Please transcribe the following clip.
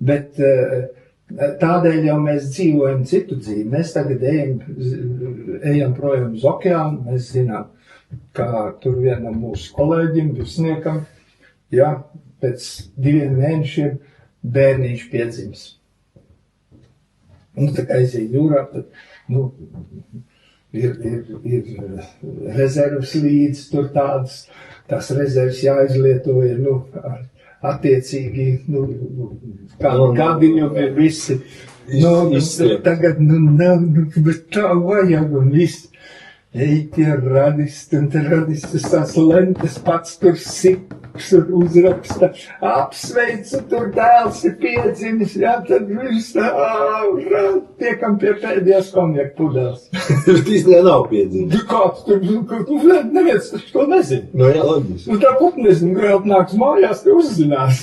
Bet tādēļ jau mēs dzīvojam citu dzīvi. Mēs tagad ejam projām uz okeānu, mēs zinām, kā tur vienam mūsu kolēģim, virsniekam, ja, pēc 2 mēnešiem bērniņš piedzims. Un tā kā aiziet jūrā, tad, ir rezervas līdz, tur tās rezervas jāizlieto, attiecīgi, kādu gadiņumi ir visi. Tagad, bet tā vajag un viss. Ej, tie radisti, un te radistas tās lentes pats tur sips un uzraksta, apsveicu, tur dēls ir piedzimis, jā, tad viss tiekam pie pēdējās konjaka pudeles. Bet īstenībā nav piedzimis. Kāds tur, neviens to nezina. No jā, loģiski. Un tā put nezinu, grēlt nāks mājās, te uzzinās.